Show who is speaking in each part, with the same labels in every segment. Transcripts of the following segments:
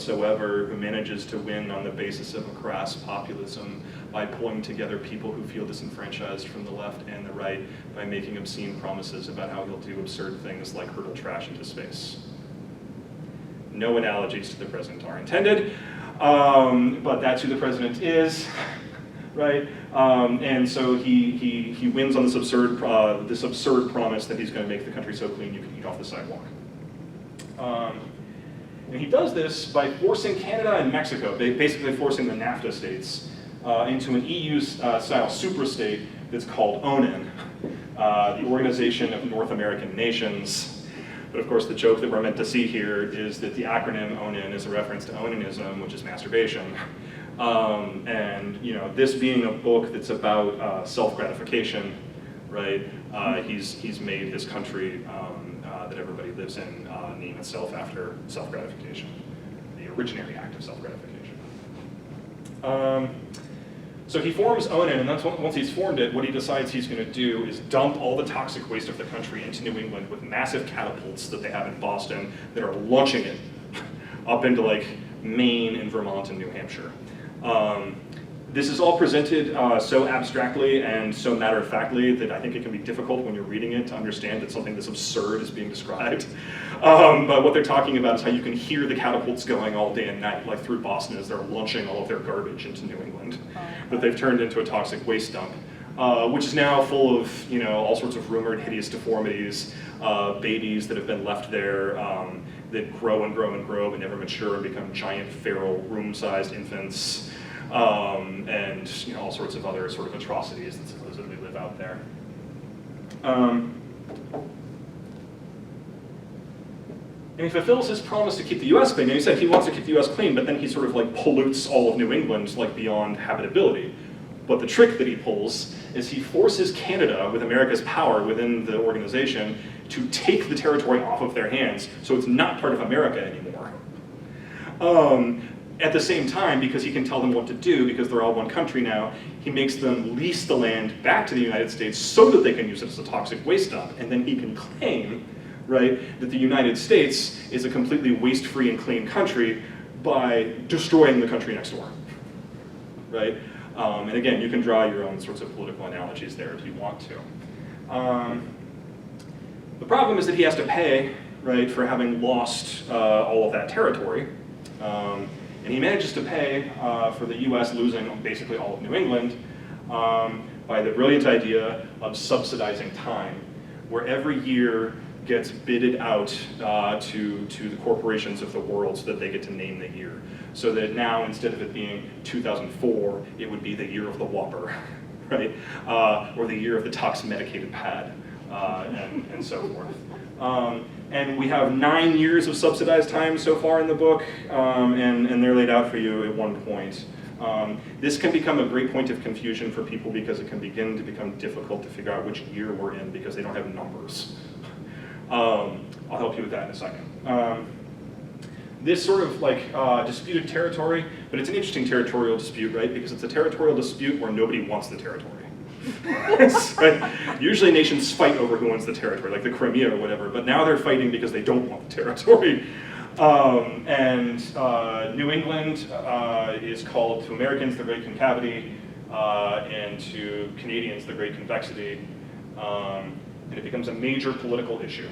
Speaker 1: whatsoever who manages to win on the basis of a crass populism by pulling together people who feel disenfranchised from the left and the right by making obscene promises about how he'll do absurd things like hurtle trash into space. No analogies to the president are intended, but that's who the president is, right? And so he wins on this absurd promise that he's going to make the country so clean you can eat off the sidewalk. And he does this by forcing Canada and Mexico, basically forcing the NAFTA states, into an EU-style superstate that's called ONAN, the Organization of North American Nations. But of course, the joke that we're meant to see here is that the acronym ONAN is a reference to onanism, which is masturbation. And this being a book that's about self-gratification, right? He's made his country that everybody lives in name itself after self-gratification, the originary act of self-gratification. So he forms ONAN, and then once he's formed it, what he decides he's going to do is dump all the toxic waste of the country into New England with massive catapults that they have in Boston that are launching it up into like Maine and Vermont and New Hampshire. This is all presented so abstractly and so matter-of-factly that I think it can be difficult when you're reading it to understand that something this absurd is being described. But what they're talking about is how you can hear the catapults going all day and night, like through Boston, as they're launching all of their garbage into New England that they've turned into a toxic waste dump, which is now full of all sorts of rumored hideous deformities, babies that have been left there that grow and grow and grow but never mature and become giant feral room-sized infants. And all sorts of other sort of atrocities that supposedly live out there. And he fulfills his promise to keep the US clean. And he said he wants to keep the US clean, but then he sort of like pollutes all of New England like beyond habitability. But the trick that he pulls is he forces Canada, with America's power within the organization, to take the territory off of their hands so it's not part of America anymore. At the same time, because he can tell them what to do, because they're all one country now, he makes them lease the land back to the United States so that they can use it as a toxic waste dump. And then he can claim, right, that the United States is a completely waste-free and clean country by destroying the country next door, right? And again, you can draw your own sorts of political analogies there if you want to. The problem is that he has to pay, right, for having lost all of that territory. And he manages to pay for the US losing basically all of New England by the brilliant idea of subsidizing time, where every year gets bidded out to the corporations of the world so that they get to name the year. So that now, instead of it being 2004, it would be the year of the Whopper, right? Or the year of the Tox medicated pad, and so forth. And we have 9 years of subsidized time so far in the book, and they're laid out for you at one point. This can become a great point of confusion for people because it can begin to become difficult to figure out which year we're in because they don't have numbers. I'll help you with that in a second. This sort of like disputed territory, but it's an interesting territorial dispute, right? Because it's a territorial dispute where nobody wants the territory. Right? Usually nations fight over who owns the territory, like the Crimea or whatever, but now they're fighting because they don't want the territory. New England is called to Americans the Great Concavity, and to Canadians the Great Convexity, and it becomes a major political issue.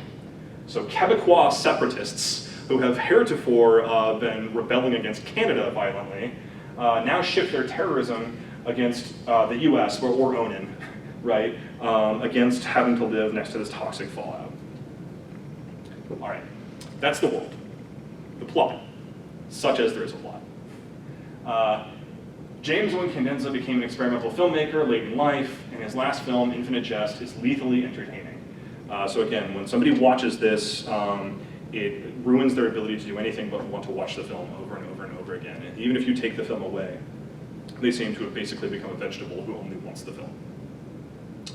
Speaker 1: So Quebecois separatists, who have heretofore been rebelling against Canada violently, now shift their terrorism against the US, or ONAN, right, against having to live next to this toxic fallout. All right, that's the world, the plot, such as there is a plot. James Owen Candenza became an experimental filmmaker late in life, and his last film, Infinite Jest, is lethally entertaining. So again, when somebody watches this, it ruins their ability to do anything but want to watch the film over and over and over again. And even if you take the film away, they seem to have basically become a vegetable who only wants the film.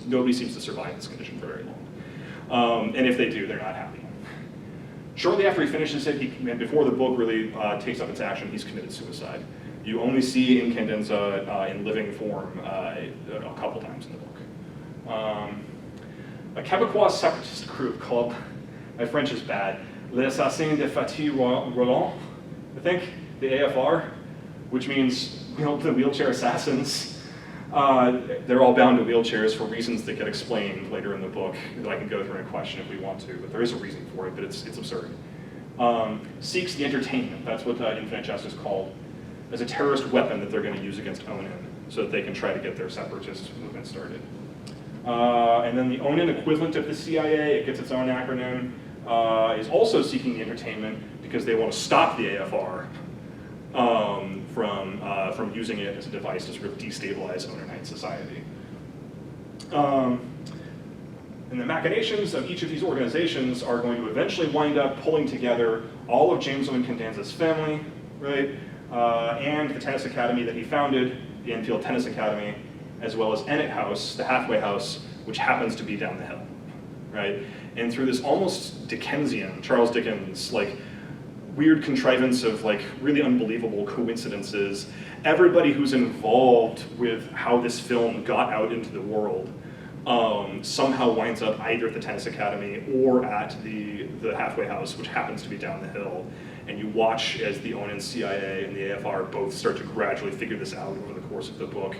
Speaker 1: Nobody seems to survive this condition for very long. And if they do, they're not happy. Shortly after he finishes it, and before the book really takes up its action, he's committed suicide. You only see Candenza in living form a couple times in the book. A Quebecois separatist group called, my French is bad, Les Assassins de Fatih Roland, I think, the AFR, which means the wheelchair assassins. They're all bound to wheelchairs for reasons that get explained later in the book that I can go through in a question if we want to, but there is a reason for it, but it's absurd. Seeks the entertainment, that's what Infinite Jest is called, as a terrorist weapon that they're going to use against Onan so that they can try to get their separatist movement started. And then the Onan equivalent of the CIA, it gets its own acronym, is also seeking the entertainment because they want to stop the AFR from using it as a device to sort of destabilize Onanite society. And the machinations of each of these organizations are going to eventually wind up pulling together all of James Owen Candanza's family, right, and the tennis academy that he founded, the Enfield Tennis Academy, as well as Ennet House, the halfway house, which happens to be down the hill, right? And through this almost Dickensian, Charles Dickens, like weird contrivance of like really unbelievable coincidences, everybody who's involved with how this film got out into the world somehow winds up either at the tennis academy or at the halfway house, which happens to be down the hill. And you watch as the Onan CIA and the AFR both start to gradually figure this out over the course of the book.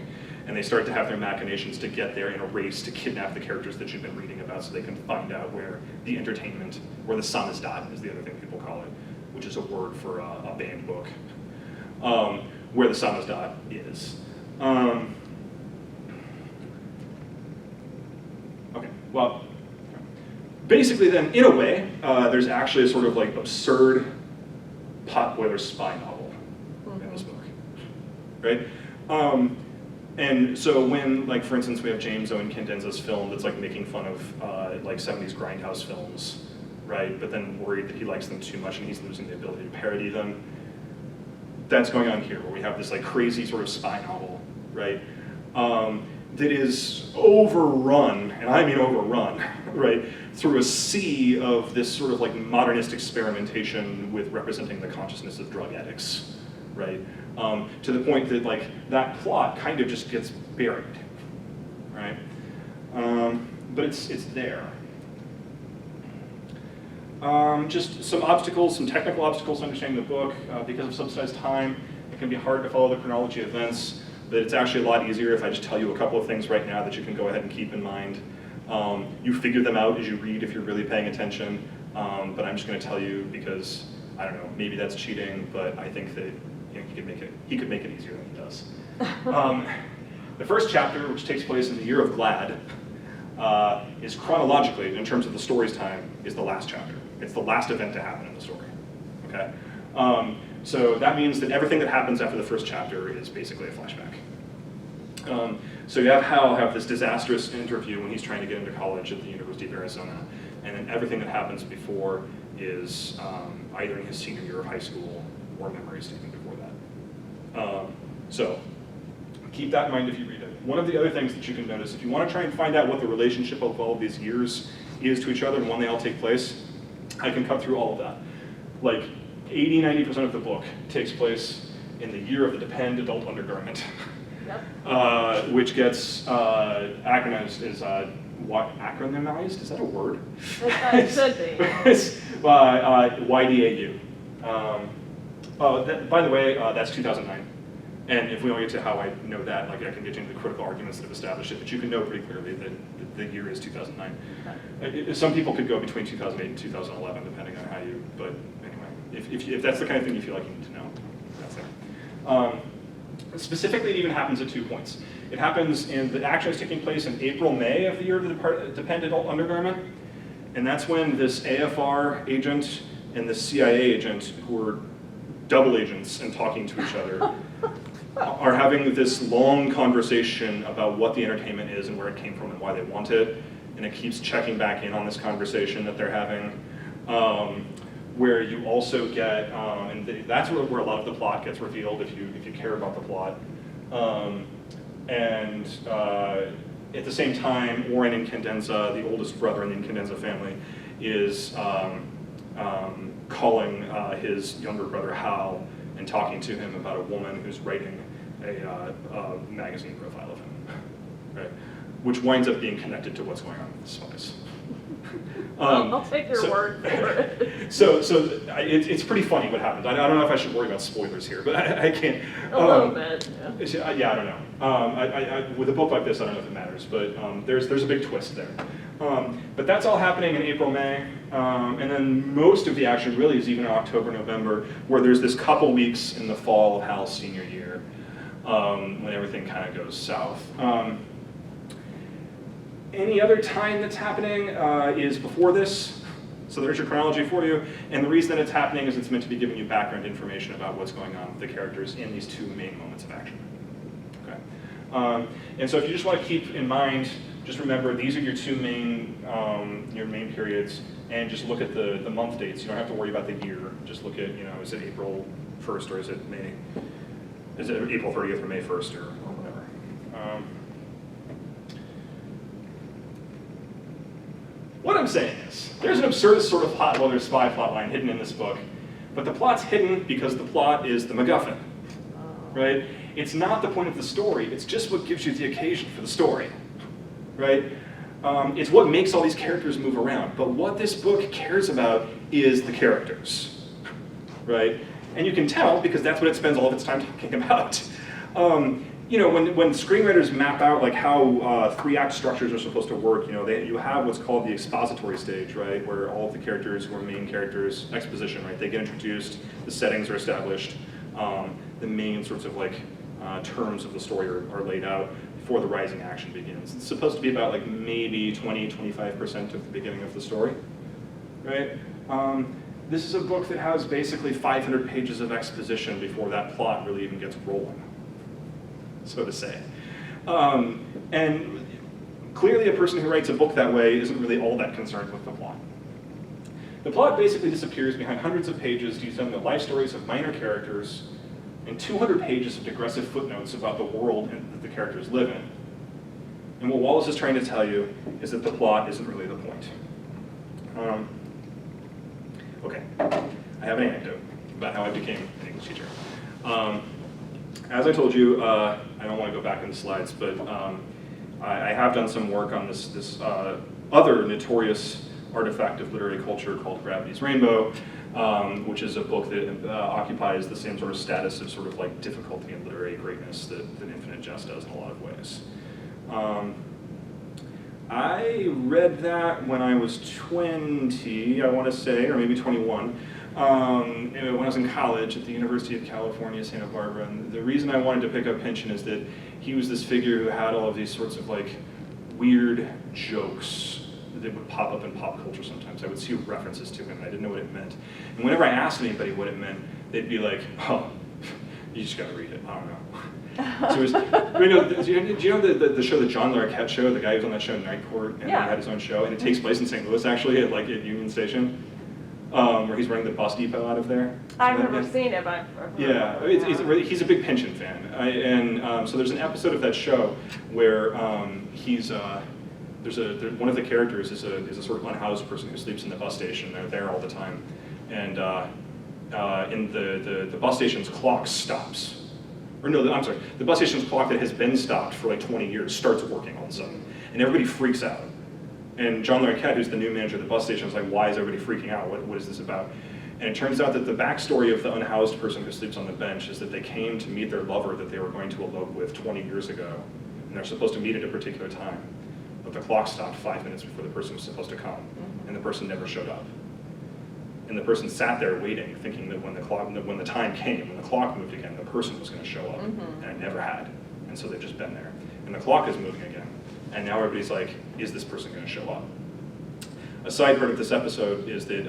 Speaker 1: And they start to have their machinations to get there in a race to kidnap the characters that you've been reading about so they can find out where the entertainment, or the samizdat is the other thing people call it, which is a word for a banned book, where the samizdat is. Okay, well, basically then, in a way, there's actually a sort of like absurd potboiler spy novel in this book, right? And so when, like, for instance, we have James Owen Candanza's film that's like making fun of like 70s grindhouse films, right? But then worried that he likes them too much and he's losing the ability to parody them. That's going on here, where we have this like crazy sort of spy novel, right? That is overrun, and I mean overrun, right, through a sea of this sort of like modernist experimentation with representing the consciousness of drug addicts, right? To the point that like that plot kind of just gets buried, right? But it's there. Just some obstacles, some technical obstacles to understanding the book. Because of subsidized time, it can be hard to follow the chronology of events, but it's actually a lot easier if I just tell you a couple of things right now that you can go ahead and keep in mind. You figure them out as you read if you're really paying attention, but I'm just going to tell you because, I don't know, maybe that's cheating, but I think that he could make it easier than he does. The first chapter, which takes place in the year of Glad, is chronologically, in terms of the story's time, is the last chapter. It's the last event to happen in the story, okay? So that means that everything that happens after the first chapter is basically a flashback. So you have Hal have this disastrous interview when he's trying to get into college at the University of Arizona, and then everything that happens before is either in his senior year of high school or memories taken before that. So keep that in mind if you read it. One of the other things that you can notice, if you want to try and find out what the relationship of all of these years is to each other and when they all take place, I can cut through all of that. Like 80–90% of the book takes place in the year of the Depend adult undergarment, yep. Which gets acronymized as what acronymized? Is that a word?
Speaker 2: It should be.
Speaker 1: YDAU. By the way, that's 2009. And if we don't get to how I know that, like I can get into the critical arguments that have established it, but you can know pretty clearly that the year is 2009. Okay. Some people could go between 2008 and 2011, depending on how you, but anyway, if that's the kind of thing you feel like you need to know, that's there. Specifically, it even happens at 2 points. It happens the action is taking place in April, May of the year of the Depend adult undergarment, and that's when this AFR agent and the CIA agent, who are double agents and talking to each other, are having this long conversation about what the entertainment is and where it came from and why they want it, and it keeps checking back in on this conversation that they're having, where you also get, and that's where a lot of the plot gets revealed if you care about the plot, and at the same time, Warren Incandenza, the oldest brother in the Incandenza family, is calling his younger brother Hal and talking to him about a woman who's writing a magazine profile of him, right? Which winds up being connected to what's going on with the spies.
Speaker 2: I'll take your word for it.
Speaker 1: So it's pretty funny what happens. I don't know if I should worry about spoilers here, but I can't.
Speaker 2: A little bit, yeah.
Speaker 1: Yeah, I don't know. With a book like this, I don't know if it matters, but there's a big twist there. But that's all happening in April, May, and then most of the action really is even in October, November, where there's this couple weeks in the fall of Hal's senior year, when everything kind of goes south. Any other time that's happening is before this. So there's your chronology for you. And the reason that it's happening is it's meant to be giving you background information about what's going on with the characters in these two main moments of action. Okay. And so if you just want to keep in mind, just remember these are your two main periods, and just look at the month dates. You don't have to worry about the year. Just look at, is it April 1st or is it May? Is it April 30th or May 1st or whatever? What I'm saying is, there's an absurdist sort of plot, well, there's spy plot line hidden in this book, but the plot's hidden because the plot is the MacGuffin, right? It's not the point of the story, it's just what gives you the occasion for the story, right? It's what makes all these characters move around, but what this book cares about is the characters, right? And you can tell because that's what it spends all of its time talking about. When screenwriters map out like how three-act structures are supposed to work, you have what's called the expository stage, right, where all of the characters who are main characters, exposition, right, they get introduced, the settings are established, the main sorts of like terms of the story are laid out before the rising action begins. It's supposed to be about like maybe 20-25% of the beginning of the story, right? This is a book that has basically 500 pages of exposition before that plot really even gets rolling, so to say. And clearly a person who writes a book that way isn't really all that concerned with the plot. The plot basically disappears behind hundreds of pages detailing the life stories of minor characters and 200 pages of digressive footnotes about the world that the characters live in. And what Wallace is trying to tell you is that the plot isn't really the point. Okay, I have an anecdote about how I became an English teacher. As I told you, I don't want to go back in the slides, but I have done some work on this other notorious artifact of literary culture called Gravity's Rainbow, which is a book that occupies the same sort of status of sort of like difficulty and literary greatness that Infinite Jest does in a lot of ways. I read that when I was 20, I want to say, or maybe 21, when I was in college at the University of California, Santa Barbara. And the reason I wanted to pick up Pynchon is that he was this figure who had all of these sorts of like weird jokes that would pop up in pop culture sometimes. I would see references to him and I didn't know what it meant. And whenever I asked anybody what it meant, they'd be like, oh, you just gotta read it, I don't know. So it was, do you know the show, the John Larroquette show, the guy who's on that show, Night Court, and he had his own show, and it takes place in St. Louis actually, at Union Station, where he's running the bus depot out of there.
Speaker 2: I've never seen it, but I've heard
Speaker 1: he's a big Pynchon fan, so there's an episode of that show where one of the characters is a sort of unhoused person who sleeps in the bus station. They're there all the time, and the bus station's clock stops. Or no, I'm sorry, the bus station's clock that has been stopped for like 20 years starts working all of a sudden, and everybody freaks out. And John Larroquette, who's the new manager of the bus station, is like, why is everybody freaking out? What is this about? And it turns out that the backstory of the unhoused person who sleeps on the bench is that they came to meet their lover that they were going to elope with 20 years ago, and they're supposed to meet at a particular time. But the clock stopped 5 minutes before the person was supposed to come, and the person never showed up. And the person sat there waiting, thinking that when the time came, when the clock moved again, the person was going to show up, and it never had. And so they've just been there. And the clock is moving again, and now everybody's like, is this person going to show up? A side part of this episode is that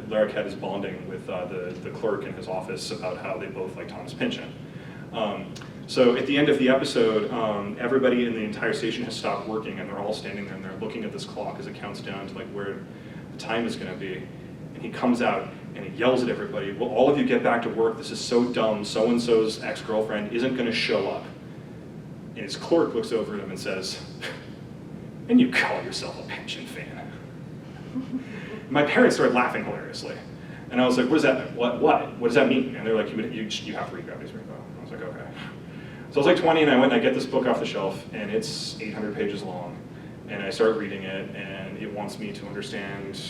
Speaker 1: Larroquette is bonding with the clerk in his office about how they both like Thomas Pynchon. So at the end of the episode, everybody in the entire station has stopped working, and they're all standing there and they're looking at this clock as it counts down to like where the time is going to be. And he comes out and he yells at everybody, well, all of you get back to work. This is so dumb. So-and-so's ex-girlfriend isn't going to show up. And his clerk looks over at him and says, and you call yourself a Pynchon fan? My parents started laughing hilariously. And I was like, what does that mean? What does that mean? And they're like, you have to read Gravity's Rainbow. I was like, okay. So I was like 20 and I went and I get this book off the shelf and it's 800 pages long. And I start reading it, and it wants me to understand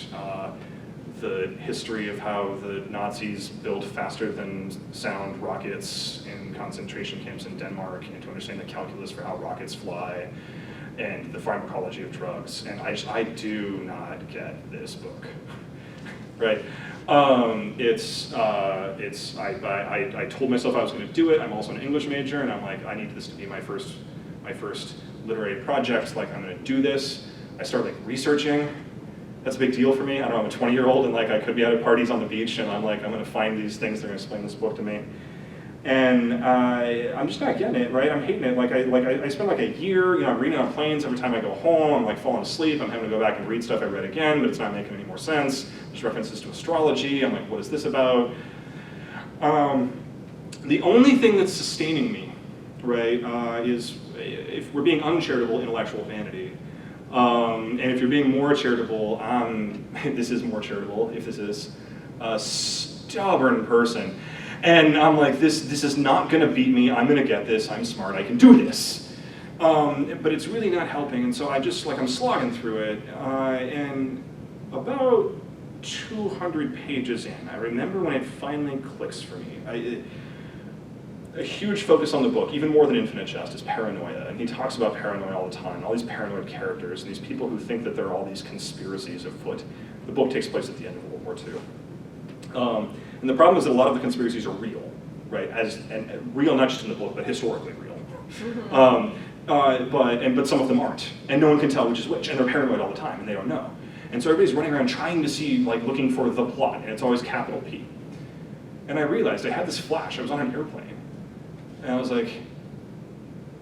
Speaker 1: the history of how the Nazis built faster than sound rockets in concentration camps in Denmark, and to understand the calculus for how rockets fly, and the pharmacology of drugs. And I do not get this book, right? I told myself I was going to do it. I'm also an English major, and I'm like, I need this to be my first literary project. Like, I'm going to do this. I start like researching. That's a big deal for me. I don't know, I'm a 20-year-old, and like I could be out at parties on the beach, and I'm like, I'm going to find these things that are going to explain this book to me. And I'm just not getting it, right? I'm hating it. I spend like a year, I'm reading on planes every time I go home. I'm like falling asleep. I'm having to go back and read stuff I read again, but it's not making any more sense. There's references to astrology. I'm like, what is this about? The only thing that's sustaining me, right, is, if we're being uncharitable, intellectual vanity. And if you're being more charitable, this is more charitable, if this is a stubborn person. And I'm like, this is not gonna beat me, I'm gonna get this, I'm smart, I can do this. But it's really not helping, and so I'm slogging through it, and about 200 pages in, I remember when it finally clicks for me. A huge focus on the book, even more than Infinite Jest, is paranoia. And he talks about paranoia all the time, all these paranoid characters, and these people who think that there are all these conspiracies afoot. The book takes place at the end of World War II. And the problem is that a lot of the conspiracies are real, right? And real not just in the book, but historically real. But some of them aren't. And no one can tell which is which, and they're paranoid all the time, and they don't know. And so everybody's running around trying to see, like looking for the plot, and it's always capital P. And I realized, I had this flash, I was on an airplane. And I was like,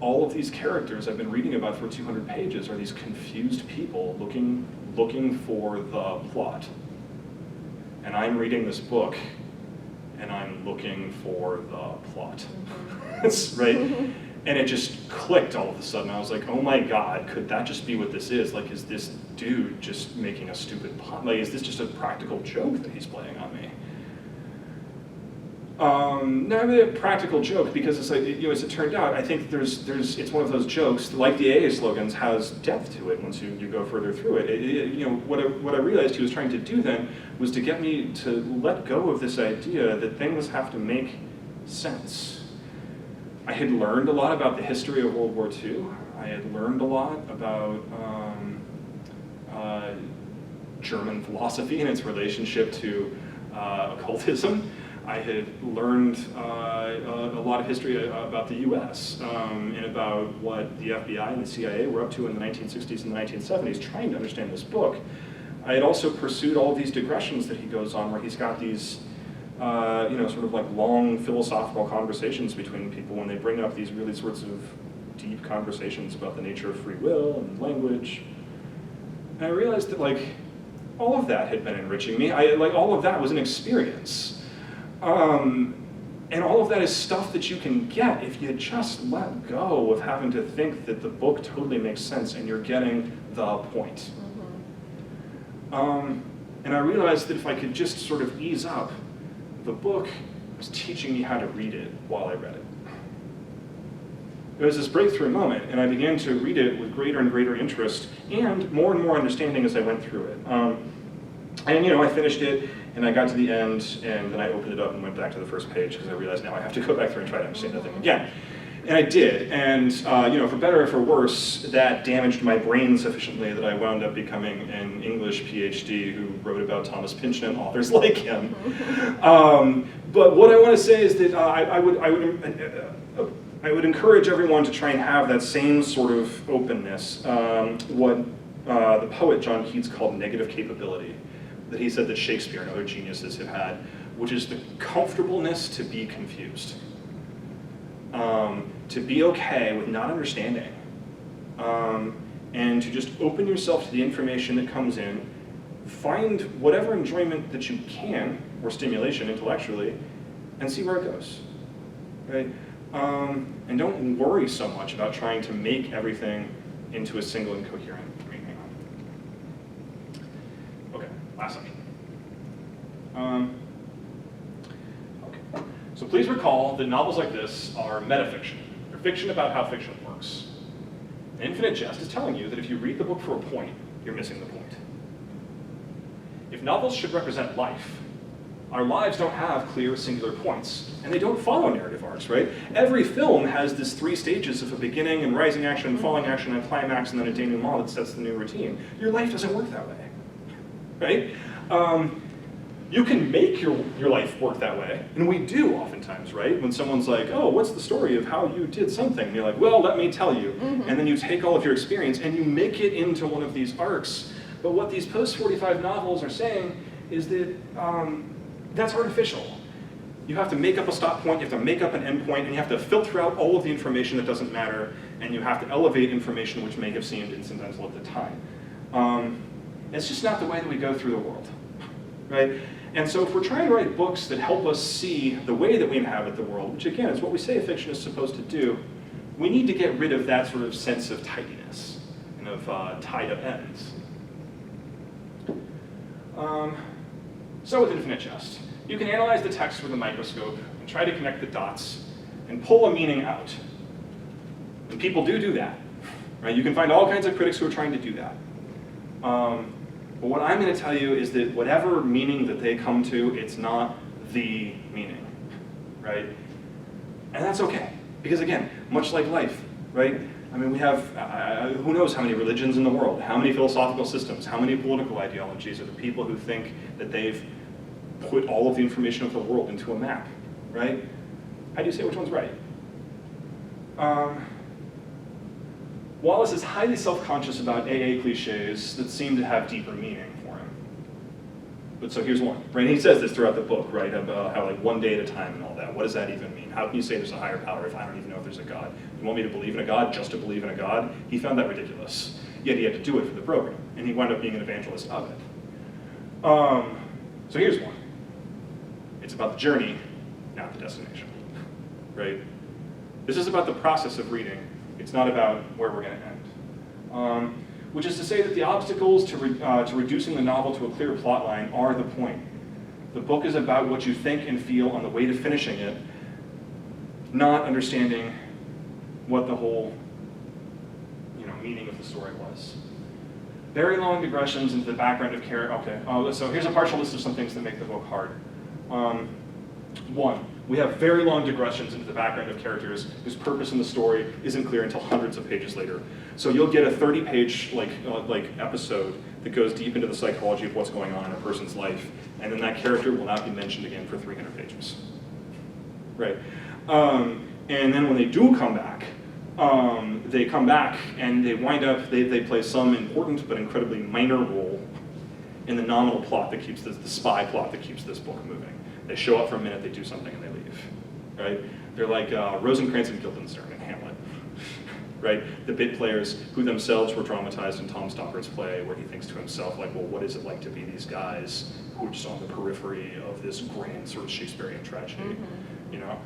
Speaker 1: all of these characters I've been reading about for 200 pages are these confused people looking for the plot. And I'm reading this book, and I'm looking for the plot, right? And it just clicked all of a sudden. I was like, oh my God, could that just be what this is? Like, is this dude just making a stupid plot? Like, is this just a practical joke that he's playing on me? Not really a practical joke, because it's like, as it turned out, I think it's one of those jokes, like the AA slogans, has depth to it once you go further through it. What I realized he was trying to do then was to get me to let go of this idea that things have to make sense. I had learned a lot about the history of World War II. I had learned a lot about German philosophy and its relationship to occultism. I had learned a lot of history about the US and about what the FBI and the CIA were up to in the 1960s and the 1970s, trying to understand this book. I had also pursued all of these digressions that he goes on, where he's got these sort of like long philosophical conversations between people when they bring up these really sorts of deep conversations about the nature of free will and language. And I realized that like all of that had been enriching me. All of that was an experience. And all of that is stuff that you can get if you just let go of having to think that the book totally makes sense and you're getting the point. And I realized that if I could just sort of ease up, the book was teaching me how to read it while I read it. It was this breakthrough moment, and I began to read it with greater and greater interest and more understanding as I went through it. I finished it, and I got to the end, and then I opened it up and went back to the first page, because I realized now I have to go back through and try to understand that thing again. And I did, and for better or for worse, that damaged my brain sufficiently that I wound up becoming an English PhD who wrote about Thomas Pynchon and authors like him. But what I want to say is that I would encourage everyone to try and have that same sort of openness, what the poet John Keats called negative capability, that he said that Shakespeare and other geniuses have had, which is the comfortableness to be confused. To be okay with not understanding, and to just open yourself to the information that comes in, find whatever enjoyment that you can, or stimulation intellectually, and see where it goes, right? And don't worry so much about trying to make everything into a single and coherent. Hang on. Okay, last section. Okay. So please recall that novels like this are metafiction. They're fiction about how fiction works. Infinite Jest is telling you that if you read the book for a point, you're missing the point. If novels should represent life, our lives don't have clear singular points, and they don't follow narrative arcs, right? Every film has this 3 stages of a beginning and rising action, falling action, and a climax, and then a denouement that sets the new routine. Your life doesn't work that way, right? You can make your life work that way, and we do oftentimes, right? When someone's like, oh, what's the story of how you did something? And you're like, well, let me tell you. And then you take all of your experience and you make it into one of these arcs. But what these post-45 novels are saying is that that's artificial. You have to make up a stop point, you have to make up an end point, and you have to filter out all of the information that doesn't matter, and you have to elevate information which may have seemed incidental at the time. It's just not the way that we go through the world, right? And so if we're trying to write books that help us see the way that we inhabit the world, which again is what we say a fiction is supposed to do, we need to get rid of that sort of sense of tidiness and of tied up ends. So with Infinite Jest, you can analyze the text with a microscope and try to connect the dots and pull a meaning out. And people do that, right? You can find all kinds of critics who are trying to do that. But what I'm going to tell you is that whatever meaning that they come to, it's not the meaning, right? And that's okay, because again, much like life, right? I mean, we have, who knows how many religions in the world, how many philosophical systems, how many political ideologies are the people who think that they've put all of the information of the world into a map, right? How do you say which one's right? Wallace is highly self-conscious about AA cliches that seem to have deeper meaning for him. But so here's one, right? And he says this throughout the book, right? About how like one day at a time and all that. What does that even mean? How can you say there's a higher power if I don't even know if there's a God? You want me to believe in a God just to believe in a God? He found that ridiculous. Yet he had to do it for the program, and he wound up being an evangelist of it. So here's one. It's about the journey, not the destination, right? This is about the process of reading. It's not about where we're going to end. Which is to say that the obstacles to reducing the novel to a clear plot line are the point. The book is about what you think and feel on the way to finishing it, not understanding what the whole meaning of the story was. Very long digressions into the background of character. Okay, so here's a partial list of some things that make the book hard. 1, we have very long digressions into the background of characters whose purpose in the story isn't clear until hundreds of pages later. So you'll get a 30-page episode that goes deep into the psychology of what's going on in a person's life, and then that character will not be mentioned again for 300 pages. Right? And then when they do come back, they come back and they wind up, they play some important but incredibly minor role in the nominal plot that keeps the spy plot that keeps this book moving. They show up for a minute, they do something, and they leave, right? They're like Rosencrantz and Guildenstern in Hamlet, right? The bit players who themselves were traumatized in Tom Stoppard's play, where he thinks to himself, like, well, what is it like to be these guys who are just on the periphery of this grand sort of Shakespearean tragedy, you know?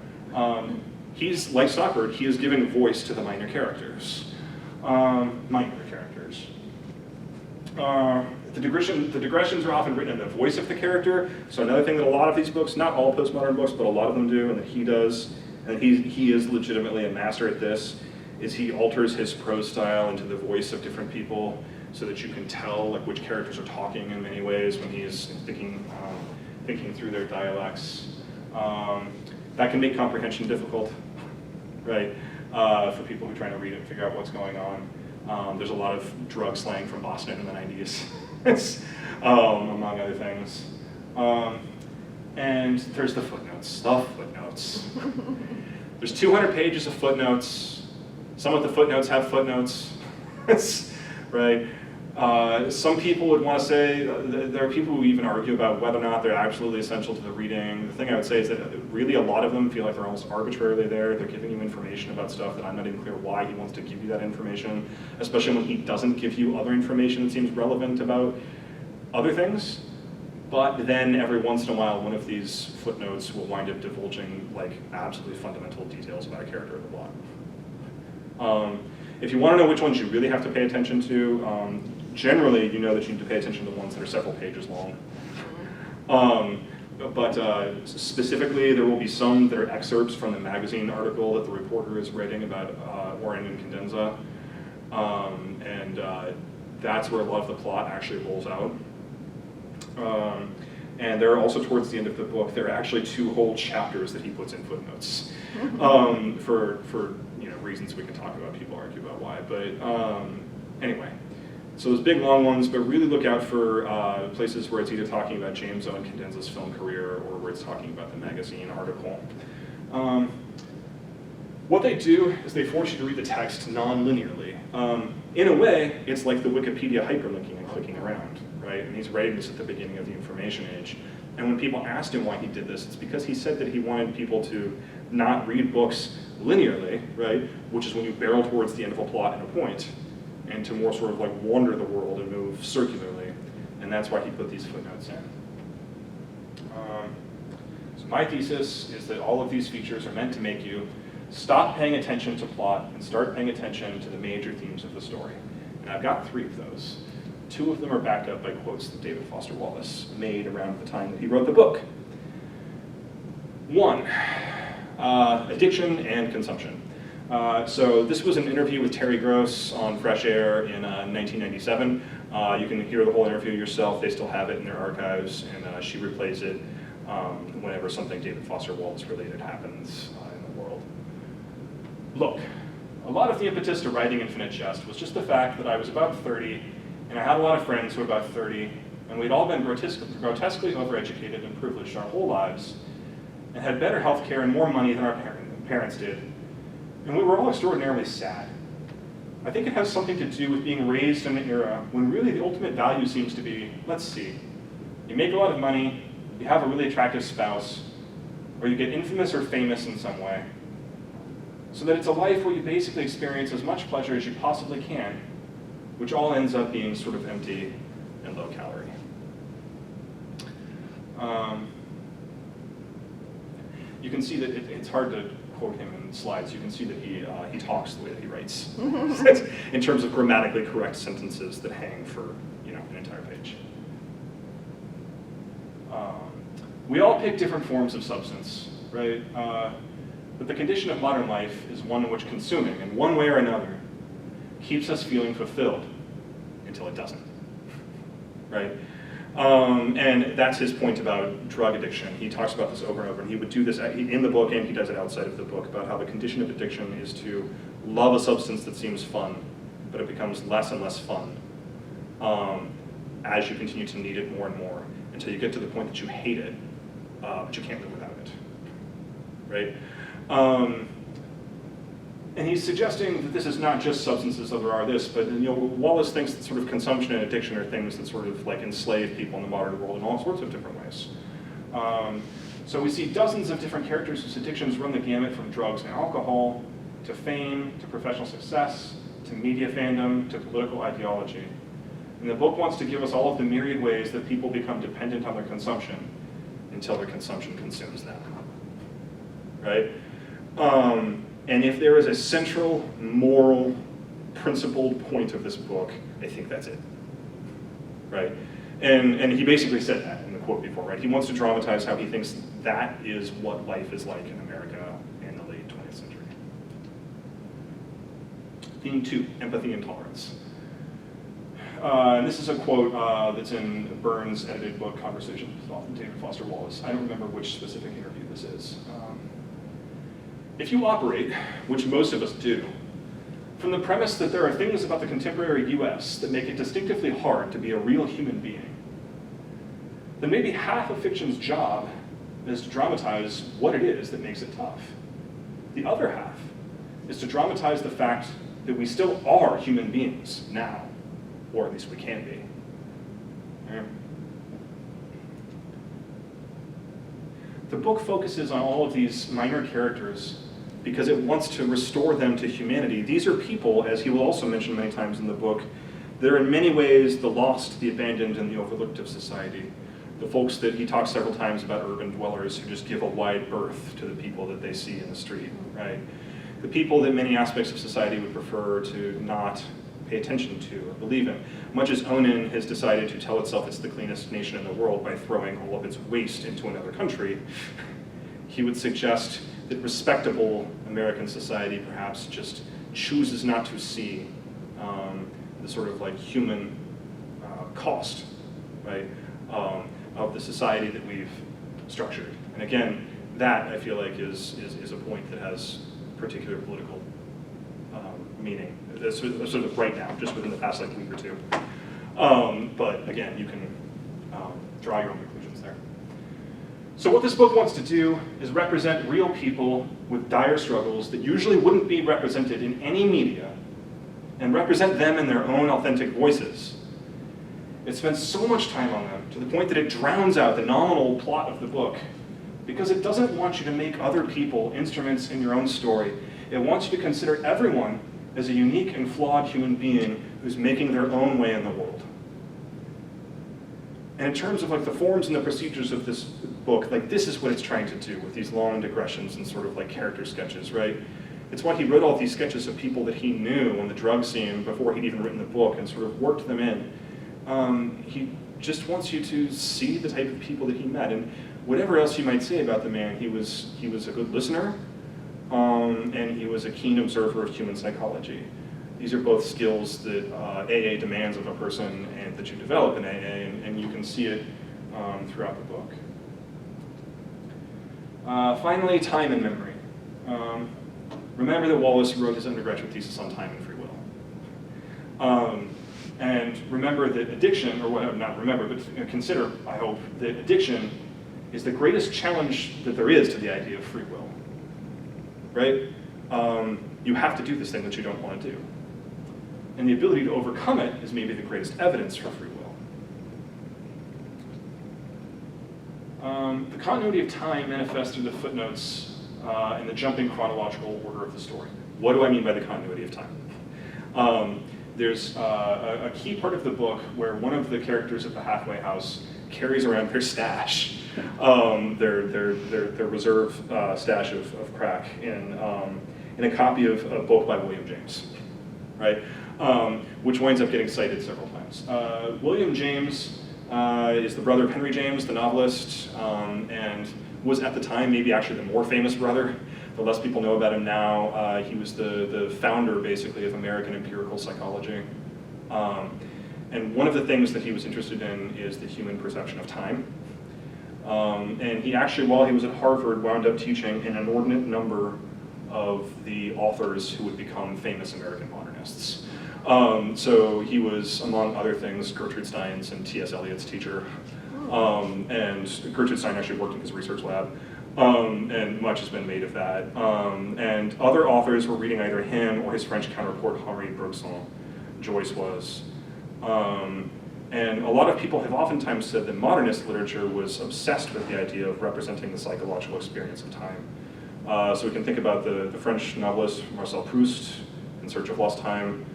Speaker 1: He's, like Stoppard, he is giving voice to the minor characters. The digressions are often written in the voice of the character. So another thing that a lot of these books, not all postmodern books, but a lot of them do, and that he does, and he is legitimately a master at this, is he alters his prose style into the voice of different people so that you can tell like which characters are talking in many ways when he is thinking through their dialects. That can make comprehension difficult, right? For people who are trying to read it and figure out what's going on. There's a lot of drug slang from Boston in the 90s, among other things. And there's the footnotes. There's 200 pages of footnotes. Some of the footnotes have footnotes, right? Some people would want to say, there are people who even argue about whether or not they're absolutely essential to the reading. The thing I would say is that really a lot of them feel like they're almost arbitrarily there. They're giving you information about stuff that I'm not even clear why he wants to give you that information, especially when he doesn't give you other information that seems relevant about other things. But then every once in a while, one of these footnotes will wind up divulging like absolutely fundamental details about a character or the plot. If you want to know which ones you really have to pay attention to, generally you know that you need to pay attention to the ones that are several pages long. But specifically, there will be some that are excerpts from the magazine article that the reporter is writing about Orrin and Cadenza. and that's where a lot of the plot actually rolls out. And there are also, towards the end of the book, there are actually 2 whole chapters that he puts in footnotes for reasons we can talk about. People argue about why, but anyway. So those big long ones, but really look out for places where it's either talking about James Owen Condenz's film career or where it's talking about the magazine article. What they do is they force you to read the text non-linearly. In a way, it's like the Wikipedia hyperlinking and clicking around, right? And he's writing this at the beginning of the information age. And when people asked him why he did this, it's because he said that he wanted people to not read books linearly, right? Which is when you barrel towards the end of a plot and a point, and to more sort of like wander the world and move circularly. And that's why he put these footnotes in. So my thesis is that all of these features are meant to make you stop paying attention to plot and start paying attention to the major themes of the story. And I've got 3 of those. 2 of them are backed up by quotes that David Foster Wallace made around the time that he wrote the book. 1, addiction and consumption. So this was an interview with Terry Gross on Fresh Air in 1997. You can hear the whole interview yourself. They still have it in their archives, and she replays it whenever something David Foster Wallace related happens in the world. Look, a lot of the impetus to writing Infinite Jest was just the fact that I was about 30, and I had a lot of friends who were about 30, and we'd all been grotesquely overeducated and privileged our whole lives, and had better health care and more money than our parents did. And we were all extraordinarily sad. I think it has something to do with being raised in an era when really the ultimate value seems to be, let's see, you make a lot of money, you have a really attractive spouse, or you get infamous or famous in some way. So that it's a life where you basically experience as much pleasure as you possibly can, which all ends up being sort of empty and low calorie. You can see that it's hard to quote him in slides. You can see that he talks the way that he writes in terms of grammatically correct sentences that hang for an entire page. We all pick different forms of substance, right? But the condition of modern life is one in which consuming, in one way or another, keeps us feeling fulfilled until it doesn't, right? And that's his point about drug addiction. He talks about this over and over, and he would do this in the book, and he does it outside of the book, about how the condition of addiction is to love a substance that seems fun, but it becomes less and less fun as you continue to need it more and more, until you get to the point that you hate it, but you can't live without it, right? And he's suggesting that this is not just substances that there are this, but Wallace thinks that sort of consumption and addiction are things that sort of like enslave people in the modern world in all sorts of different ways. So we see dozens of different characters whose addictions run the gamut from drugs and alcohol, to fame, to professional success, to media fandom, to political ideology. And the book wants to give us all of the myriad ways that people become dependent on their consumption until their consumption consumes them, right? And if there is a central, moral, principled point of this book, I think that's it, right? And he basically said that in the quote before, right? He wants to dramatize how he thinks that is what life is like in America in the late 20th century. Theme 2, empathy and tolerance. And this is a quote that's in Burns' edited book, Conversations with David Foster Wallace. I don't remember which specific interview this is. If you operate, which most of us do, from the premise that there are things about the contemporary US that make it distinctively hard to be a real human being, then maybe half of fiction's job is to dramatize what it is that makes it tough. The other half is to dramatize the fact that we still are human beings now, or at least we can be. Yeah. The book focuses on all of these minor characters because it wants to restore them to humanity. These are people, as he will also mention many times in the book, that are in many ways the lost, the abandoned, and the overlooked of society. The folks that he talks several times about, urban dwellers who just give a wide berth to the people that they see in the street, right? The people that many aspects of society would prefer to not pay attention to or believe in. Much as Onan has decided to tell itself it's the cleanest nation in the world by throwing all of its waste into another country, he would suggest that respectable American society perhaps just chooses not to see the sort of like human cost, right, of the society that we've structured. And again, that I feel like is a point that has particular political meaning, sort of right now, just within the past like week or two. But again, you can draw your own conclusions there. So what this book wants to do is represent real people with dire struggles that usually wouldn't be represented in any media, and represent them in their own authentic voices. It spends so much time on them, to the point that it drowns out the nominal plot of the book, because it doesn't want you to make other people instruments in your own story. It wants you to consider everyone as a unique and flawed human being who's making their own way in the world. And in terms of like the forms and the procedures of this book, like this is what it's trying to do with these long digressions and sort of like character sketches, right? It's why he wrote all these sketches of people that he knew on the drug scene before he'd even written the book, and sort of worked them in. He just wants you to see the type of people that he met, and whatever else you might say about the man, he was a good listener, and he was a keen observer of human psychology. These are both skills that AA demands of a person and that you develop in AA, and you can see it throughout the book. Finally, time and memory. Remember that Wallace wrote his undergraduate thesis on time and free will. And remember that addiction, or what, not remember, but consider, I hope, that addiction is the greatest challenge that there is to the idea of free will, right? You have to do this thing that you don't want to do. And the ability to overcome it is maybe the greatest evidence for free will. The continuity of time manifests through the footnotes and the jumping chronological order of the story. What do I mean by the continuity of time? There's a key part of the book where one of the characters at the halfway house carries around their stash, their reserve stash of crack in a copy of a book by William James, right? Which winds up getting cited several times. William James is the brother of Henry James, the novelist, and was at the time maybe actually the more famous brother. The less people know about him now. He was the founder, basically, of American empirical psychology. And one of the things that he was interested in is the human perception of time. And he actually, while he was at Harvard, wound up teaching an inordinate number of the authors who would become famous American modernists. So he was, among other things, Gertrude Stein's and T.S. Eliot's teacher. And Gertrude Stein actually worked in his research lab. And much has been made of that. And other authors were reading either him or his French counterpart, Henri Bergson. Joyce was. And a lot of people have oftentimes said that modernist literature was obsessed with the idea of representing the psychological experience of time. So we can think about the French novelist Marcel Proust, In Search of Lost Time.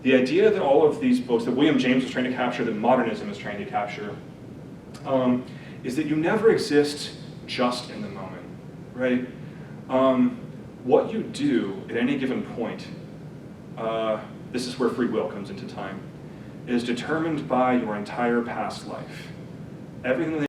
Speaker 1: The idea that all of these books that William James was trying to capture, that modernism is trying to capture, is that you never exist just in the moment, right? What you do at any given point, this is where free will comes into time, is determined by your entire past life. Everything that